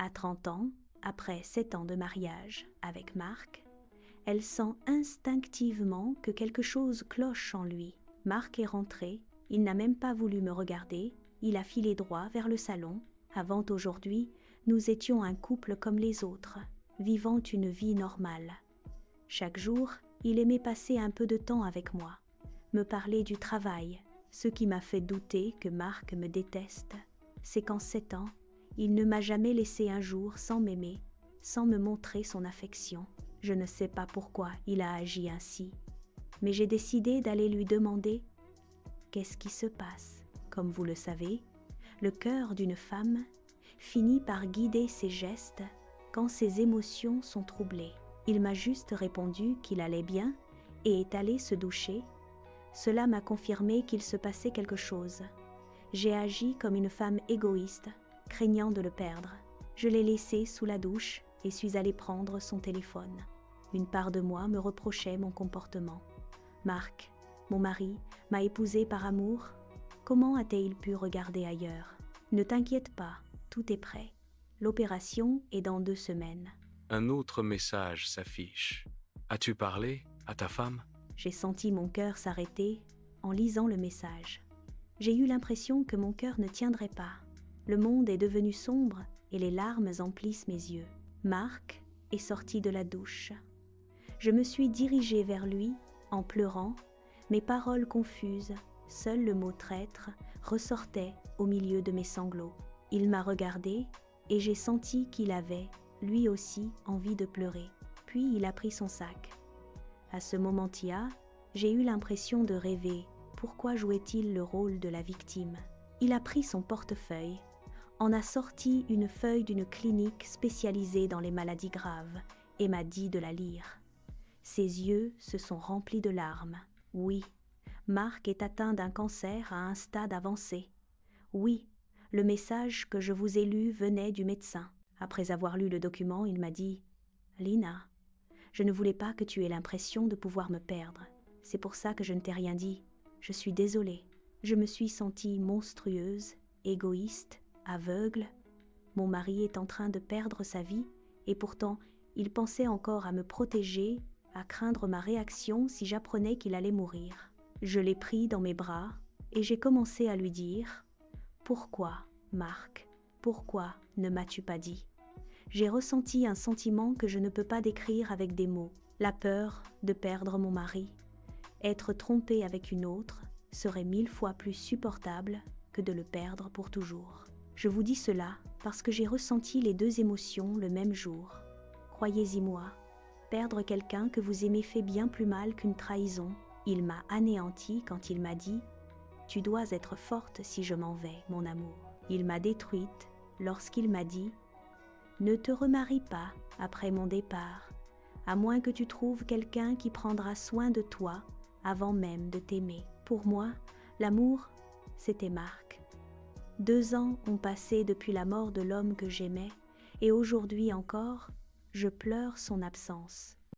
À 30 ans, après 7 ans de mariage avec Marc, elle sent instinctivement que quelque chose cloche en lui. Marc est rentré, il n'a même pas voulu me regarder, il a filé droit vers le salon. Avant aujourd'hui, nous étions un couple comme les autres, vivant une vie normale. Chaque jour, il aimait passer un peu de temps avec moi, me parler du travail. Ce qui m'a fait douter que Marc me déteste, c'est qu'en 7 ans, il ne m'a jamais laissé un jour sans m'aimer, sans me montrer son affection. Je ne sais pas pourquoi il a agi ainsi, mais j'ai décidé d'aller lui demander « Qu'est-ce qui se passe ?» Comme vous le savez, le cœur d'une femme finit par guider ses gestes quand ses émotions sont troublées. Il m'a juste répondu qu'il allait bien et est allé se doucher. Cela m'a confirmé qu'il se passait quelque chose. J'ai agi comme une femme égoïste, craignant de le perdre. Je l'ai laissé sous la douche et suis allée prendre son téléphone. Une part de moi me reprochait mon comportement. Marc, mon mari, m'a épousée par amour. Comment a-t-il pu regarder ailleurs ? Ne t'inquiète pas, tout est prêt. L'opération est dans 2 semaines. Un autre message s'affiche. As-tu parlé à ta femme ? J'ai senti mon cœur s'arrêter en lisant le message. J'ai eu l'impression que mon cœur ne tiendrait pas. Le monde est devenu sombre et les larmes emplissent mes yeux. Marc est sorti de la douche. Je me suis dirigée vers lui en pleurant, mes paroles confuses, seul le mot traître ressortait au milieu de mes sanglots. Il m'a regardée et j'ai senti qu'il avait, lui aussi, envie de pleurer. Puis il a pris son sac. À ce moment-là, j'ai eu l'impression de rêver. Pourquoi jouait-il le rôle de la victime ? Il a pris son portefeuille, en a sorti une feuille d'une clinique spécialisée dans les maladies graves et m'a dit de la lire. Ses yeux se sont remplis de larmes. Oui, Marc est atteint d'un cancer à un stade avancé. Oui, le message que je vous ai lu venait du médecin. Après avoir lu le document, il m'a dit « Lina, je ne voulais pas que tu aies l'impression de pouvoir me perdre. C'est pour ça que je ne t'ai rien dit. Je suis désolée. Je me suis sentie monstrueuse, égoïste, aveugle. Mon mari est en train de perdre sa vie et pourtant, il pensait encore à me protéger, à craindre ma réaction si j'apprenais qu'il allait mourir. Je l'ai pris dans mes bras et j'ai commencé à lui dire « Pourquoi, Marc, pourquoi ne m'as-tu pas dit ?» J'ai ressenti un sentiment que je ne peux pas décrire avec des mots. La peur de perdre mon mari. Être trompée avec une autre serait 1000 fois plus supportable que de le perdre pour toujours. Je vous dis cela parce que j'ai ressenti les 2 émotions le même jour. Croyez-y moi, perdre quelqu'un que vous aimez fait bien plus mal qu'une trahison. Il m'a anéanti quand il m'a dit « Tu dois être forte si je m'en vais, mon amour. » Il m'a détruite lorsqu'il m'a dit « Ne te remarie pas après mon départ, à moins que tu trouves quelqu'un qui prendra soin de toi avant même de t'aimer. » Pour moi, l'amour, c'était Marc. 2 ans ont passé depuis la mort de l'homme que j'aimais, et aujourd'hui encore, je pleure son absence.